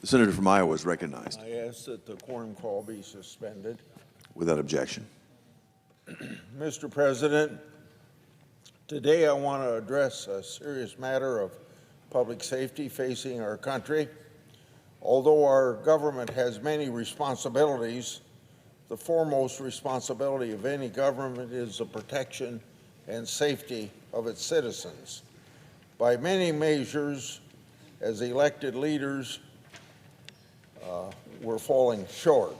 The senator from Iowa is recognized. I ask that the quorum call be suspended. Without objection. Mr. President, today I want to address a serious matter of public safety facing our country. Although our government has many responsibilities, the foremost responsibility of any government is the protection and safety of its citizens. By many measures, as elected leaders, we're falling short.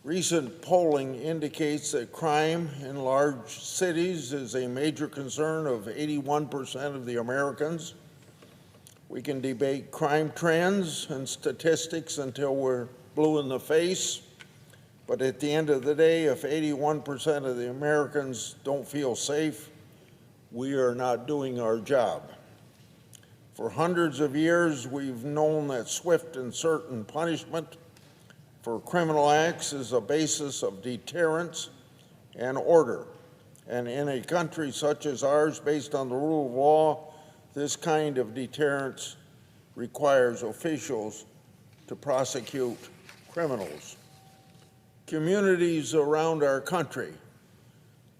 Recent polling indicates that crime in large cities is a major concern of 81% of the Americans. We can debate crime trends and statistics until we're blue in the face, but at the end of the day, if 81% of the Americans don't feel safe, we are not doing our job. For hundreds of years, we've known that swift and certain punishment for criminal acts is a basis of deterrence and order. And in a country such as ours, based on the rule of law, this kind of deterrence requires officials to prosecute criminals. Communities around our country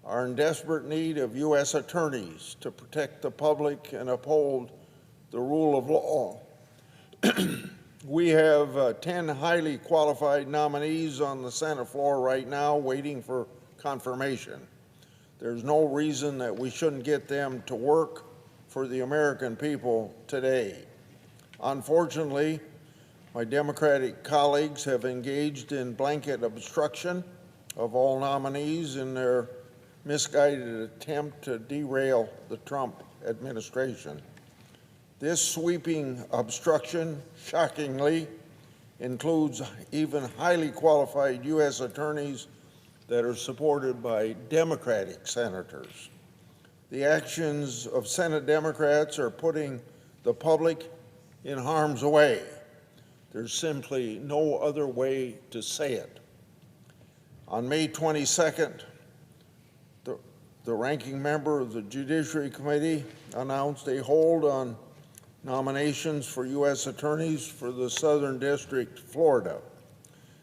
are in desperate need of U.S. attorneys to protect the public and uphold the rule of law. We have 10 highly qualified nominees on the Senate floor right now waiting for confirmation. There's no reason that we shouldn't get them to work for the American people today. Unfortunately, my Democratic colleagues have engaged in blanket obstruction of all nominees in their misguided attempt to derail the Trump administration. This sweeping obstruction, shockingly, includes even highly qualified U.S. attorneys that are supported by Democratic senators. The actions of Senate Democrats are putting the public in harm's way. There's simply no other way to say it. On May 22nd, the ranking member of the Judiciary Committee announced a hold on nominations for U.S. attorneys for the Southern District, Florida.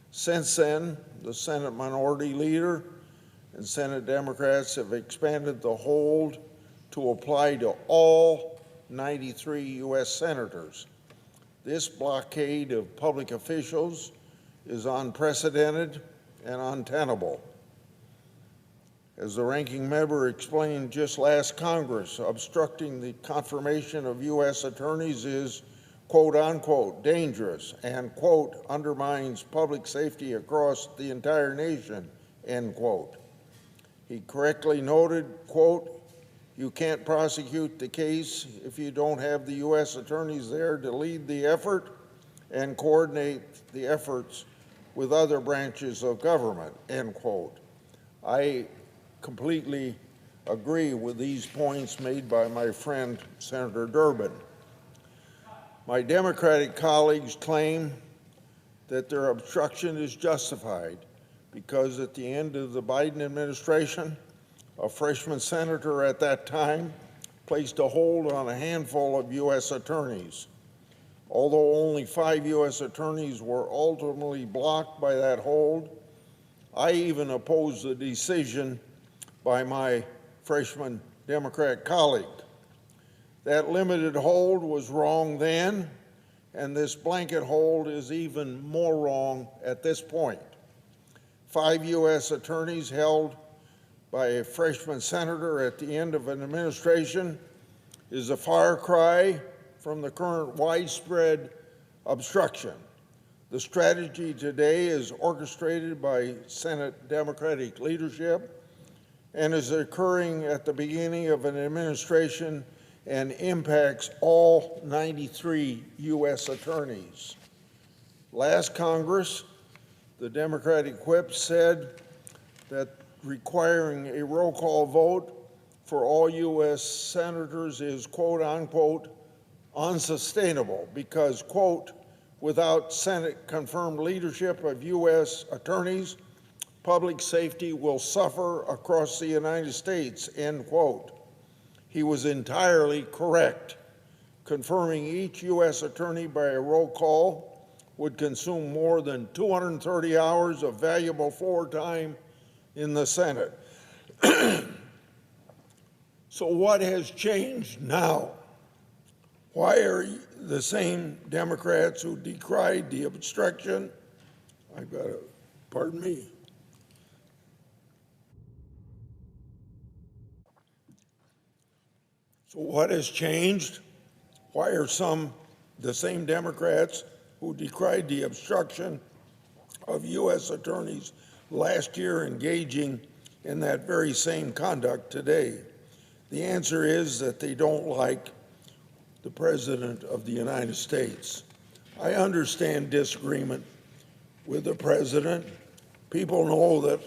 Since then, the Senate Minority Leader and Senate Democrats have expanded the hold to apply to all 93 U.S. senators. This blockade of public officials is unprecedented and untenable. As the ranking member explained just last Congress, obstructing the confirmation of U.S. attorneys is, quote unquote, dangerous and, quote, undermines public safety across the entire nation, end quote. He correctly noted, quote, you can't prosecute the case if you don't have the U.S. attorneys there to lead the effort and coordinate the efforts with other branches of government, end quote. I completely agree with these points made by my friend, Senator Durbin. My Democratic colleagues claim that their obstruction is justified because at the end of the Biden administration, a freshman senator at that time placed a hold on a handful of U.S. attorneys. Although only 5 U.S. attorneys were ultimately blocked by that hold, I even opposed the decision by my freshman Democrat colleague. That limited hold was wrong then, and this blanket hold is even more wrong at this point. 5 U.S. attorneys held by a freshman senator at the end of an administration is a far cry from the current widespread obstruction. The strategy today is orchestrated by Senate Democratic leadership and is occurring at the beginning of an administration and impacts all 93 U.S. attorneys. Last Congress, the Democratic whip said that requiring a roll call vote for all U.S. senators is, quote unquote, unsustainable because, quote, without Senate-confirmed leadership of U.S. attorneys, public safety will suffer across the United States, end quote. He was entirely correct. confirming each U.S. attorney by a roll call would consume more than 230 hours of valuable floor time in the Senate. So what has changed now? Why are the same Democrats who decried the obstruction, pardon me. So what has changed? Why are the same Democrats who decried the obstruction of U.S. attorneys last year engaging in that very same conduct today? The answer is that they don't like the President of the United States. I understand disagreement with the President. People know that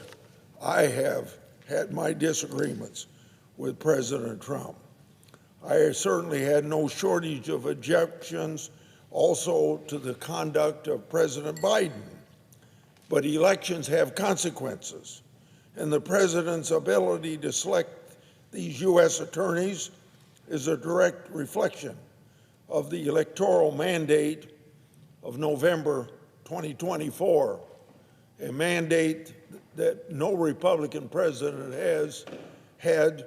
I have had my disagreements with President Trump. I certainly had no shortage of objections also to the conduct of President Biden. But elections have consequences, and the President's ability to select these U.S. attorneys is a direct reflection of the electoral mandate of November 2024, a mandate that no Republican president has had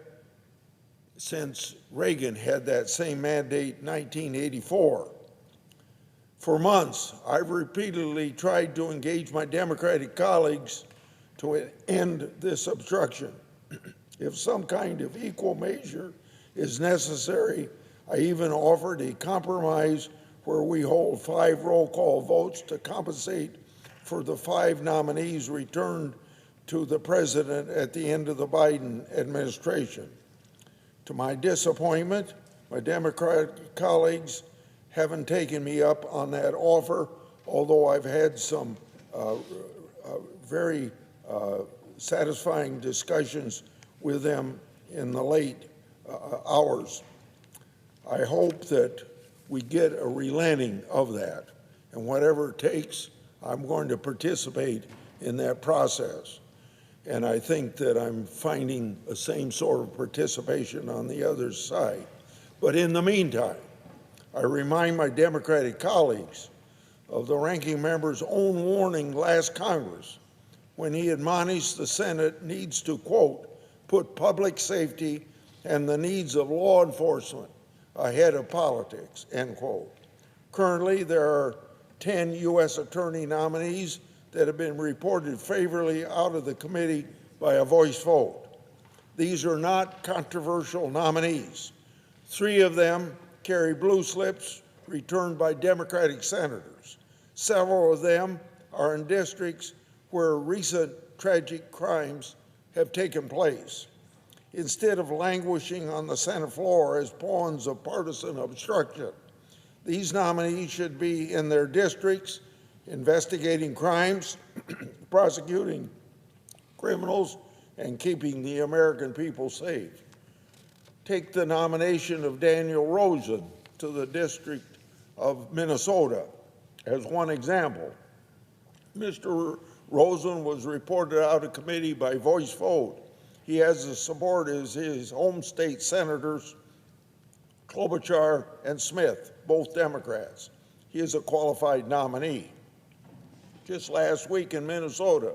since Reagan had that same mandate in 1984. For months, I've repeatedly tried to engage my Democratic colleagues to end this obstruction. If some kind of equal measure is necessary, I even offered a compromise where we hold 5 roll call votes to compensate for the 5 nominees returned to the president at the end of the Biden administration. To my disappointment, my Democratic colleagues haven't taken me up on that offer, although I've had some very satisfying discussions with them in the late hours. I hope that we get a relenting of that, and whatever it takes, I'm going to participate in that process. And I think that I'm finding the same sort of participation on the other side. But in the meantime, I remind my Democratic colleagues of the ranking member's own warning last Congress when he admonished the Senate needs to, quote, put public safety and the needs of law enforcement ahead of politics, end quote. Currently, there are 10 U.S. attorney nominees that have been reported favorably out of the committee by a voice vote. These are not controversial nominees. 3 of them carry blue slips returned by Democratic senators. Several of them are in districts where recent tragic crimes have taken place. Instead of languishing on the Senate floor as pawns of partisan obstruction, these nominees should be in their districts investigating crimes, prosecuting criminals, and keeping the American people safe. Take the nomination of Daniel Rosen to the District of Minnesota as one example. Mr. Rosen was reported out of committee by voice vote. He has the support of his home state senators, Klobuchar and Smith, both Democrats. He is a qualified nominee. Just last week in Minnesota,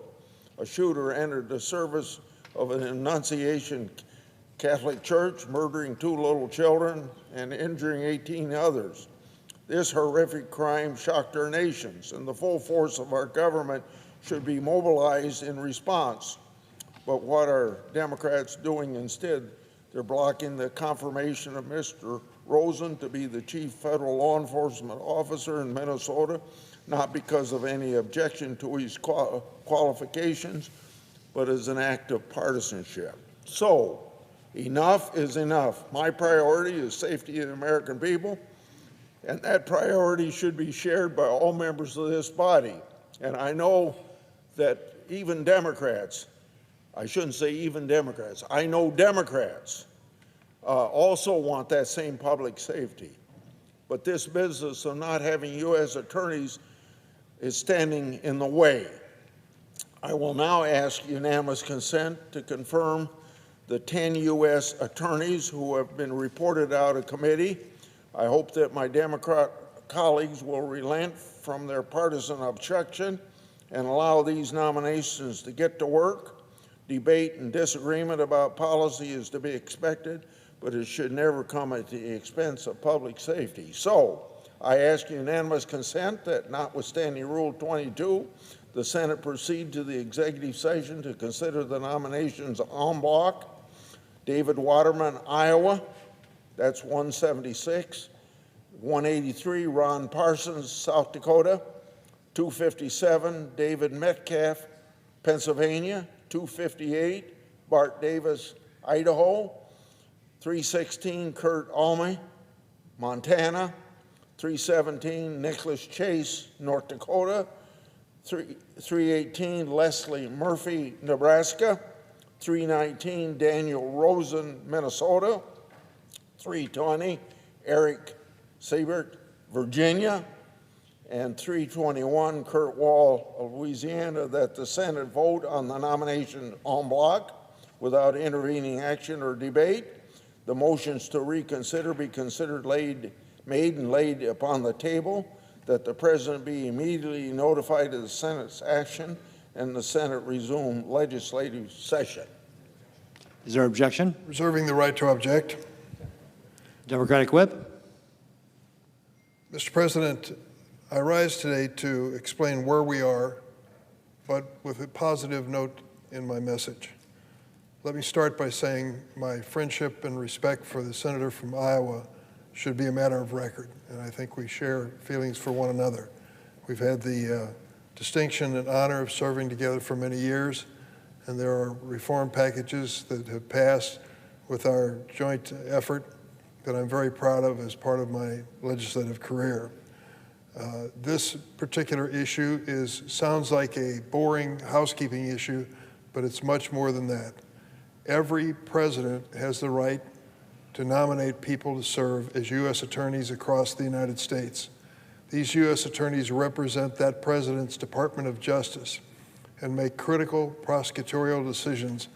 a shooter entered the service of an Annunciation Catholic church, murdering 2 little children and injuring 18 others. This horrific crime shocked our nations, and the full force of our government should be mobilized in response. But what are Democrats doing instead? They're blocking the confirmation of Mr. Rosen to be the chief federal law enforcement officer in Minnesota, not because of any objection to his qualifications, but as an act of partisanship. So, enough is enough. My priority is safety of the American people, and that priority should be shared by all members of this body. And I know that even Democrats, I shouldn't say even Democrats, I know Democrats also want that same public safety. But this business of not having U.S. attorneys is standing in the way. I will now ask unanimous consent to confirm the 10 U.S. attorneys who have been reported out of committee I hope that my Democrat colleagues will relent from their partisan obstruction and allow these nominations to get to work. Debate and disagreement about policy is to be expected, but it should never come at the expense of public safety. So, I ask unanimous consent that, notwithstanding Rule 22, the Senate proceed to the executive session to consider the nominations en bloc. David Waterman, Iowa, that's 176. 183, Ron Parsons, South Dakota. 257, David Metcalf, Pennsylvania. 258, Bart Davis, Idaho. 316, Kurt Alme, Montana. 317, Nicholas Chase, North Dakota. 318, Leslie Murphy, Nebraska. 319, Daniel Rosen, Minnesota. 320, Eric Siebert, Virginia. And 321, Kurt Wall of Louisiana, that the Senate vote on the nomination en bloc without intervening action or debate. The motions to reconsider be considered made and laid upon the table, that the President be immediately notified of the Senate's action, and the Senate resume legislative session. Is there objection? Reserving the right to object. Democratic Whip. Mr. President, I rise today to explain where we are, but with a positive note in my message. Let me start by saying my friendship and respect for the senator from Iowa should be a matter of record, and I think we share feelings for one another. We've had the distinction and honor of serving together for many years, and there are reform packages that have passed with our joint effort that I'm very proud of as part of my legislative career. This particular issue sounds like a boring housekeeping issue, but it's much more than that. Every president has the right to nominate people to serve as U.S. attorneys across the United States. These U.S. attorneys represent that president's Department of Justice and make critical prosecutorial decisions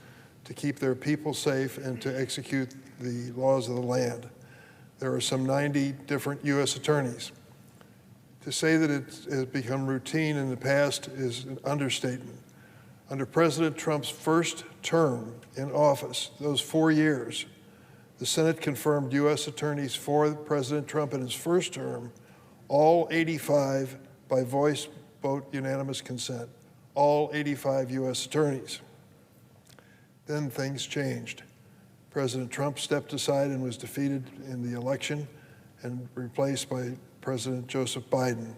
to keep their people safe and to execute the laws of the land. There are some 90 different U.S. attorneys. To say that it has become routine in the past is an understatement. Under President Trump's first term in office, those 4 years, the Senate confirmed U.S. attorneys for President Trump in his first term, all 85 by voice vote unanimous consent, all 85 U.S. attorneys. Then things changed. President Trump stepped aside and was defeated in the election and replaced by President Joseph Biden.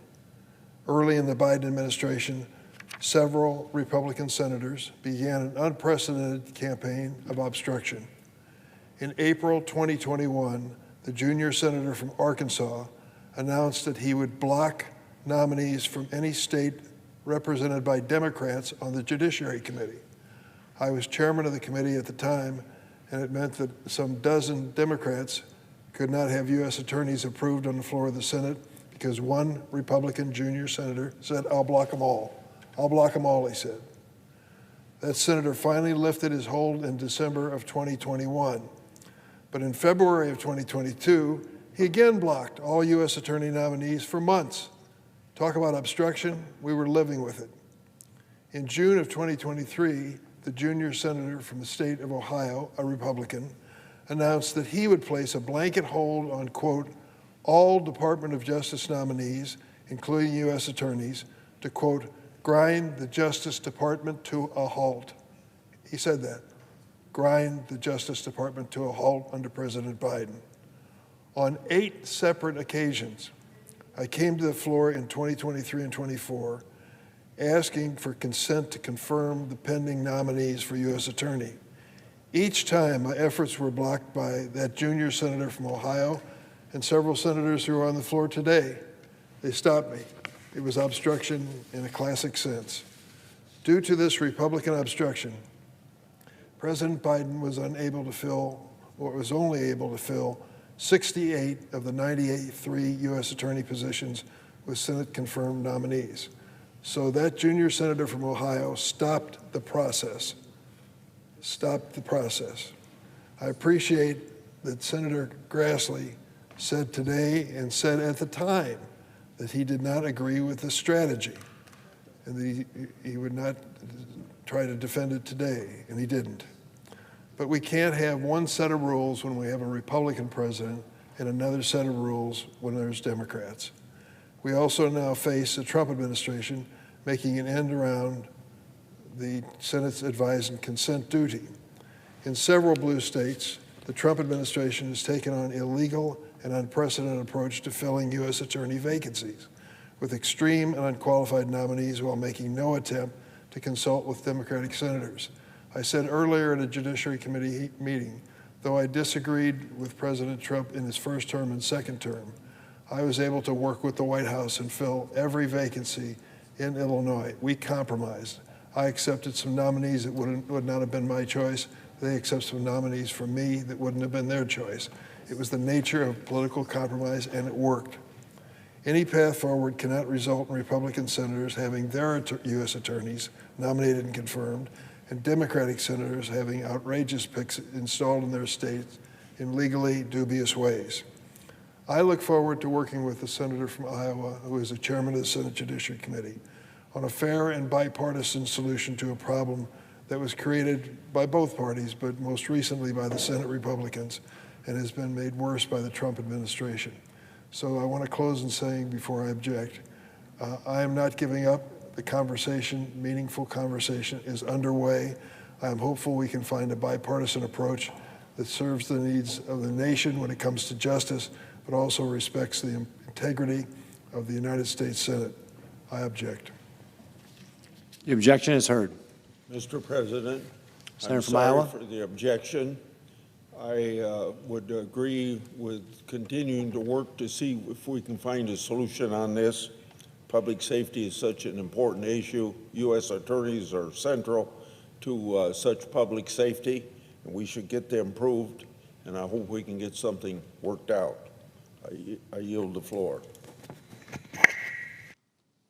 Early in the Biden administration, several Republican senators began an unprecedented campaign of obstruction. In April 2021, the junior senator from Arkansas announced that he would block nominees from any state represented by Democrats on the Judiciary Committee. I was chairman of the committee at the time, and it meant that some dozen Democrats could not have U.S. attorneys approved on the floor of the Senate because one Republican junior senator said, "I'll block them all. I'll block them all," he said. That senator finally lifted his hold in December of 2021. But in February of 2022, he again blocked all U.S. attorney nominees for months. Talk about obstruction, we were living with it. In June of 2023, the junior senator from the state of Ohio, a Republican, announced that he would place a blanket hold on, quote, all Department of Justice nominees, including U.S. attorneys, to, quote, grind the Justice Department to a halt. He said that, grind the Justice Department to a halt under President Biden. On 8 separate occasions, I came to the floor in 2023 and 24 asking for consent to confirm the pending nominees for U.S. attorney. Each time, my efforts were blocked by that junior senator from Ohio and several senators who are on the floor today. They stopped me. It was obstruction in a classic sense. Due to this Republican obstruction, President Biden was unable to fill, or was only able to fill, 68 of the 93 U.S. attorney positions with Senate-confirmed nominees. So that junior senator from Ohio stopped the process. Stopped the process. I appreciate that Senator Grassley said today and said at the time that he did not agree with the strategy and that he would not try to defend it today, and he didn't. But we can't have one set of rules when we have a Republican president and another set of rules when there's Democrats. We also now face the Trump administration making an end around the Senate's advise and consent duty. In several blue states, the Trump administration has taken on illegal and unprecedented approach to filling U.S. attorney vacancies with extreme and unqualified nominees while making no attempt to consult with Democratic senators. I said earlier at a Judiciary Committee meeting, though I disagreed with President Trump in his first term and second term, I was able to work with the White House and fill every vacancy in Illinois. We compromised. I accepted some nominees that would not have been my choice. They accepted some nominees from me that wouldn't have been their choice. It was the nature of political compromise, and it worked. Any path forward cannot result in Republican senators having their U.S. attorneys nominated and confirmed, and Democratic senators having outrageous picks installed in their states in legally dubious ways. I look forward to working with the senator from Iowa, who is the chairman of the Senate Judiciary Committee, on a fair and bipartisan solution to a problem that was created by both parties, but most recently by the Senate Republicans, and has been made worse by the Trump administration. So I want to close in saying, before I object, I am not giving up. The conversation, meaningful conversation, is underway. I am hopeful we can find a bipartisan approach that serves the needs of the nation when it comes to justice, but also respects the integrity of the United States Senate. I object. The objection is heard. Mr. President, Senator I'm from sorry Iowa. for the objection. I would agree with continuing to work to see if we can find a solution on this. Public safety is such an important issue. U.S. attorneys are central to such public safety, and we should get them improved, and I hope we can get something worked out. I yield the floor.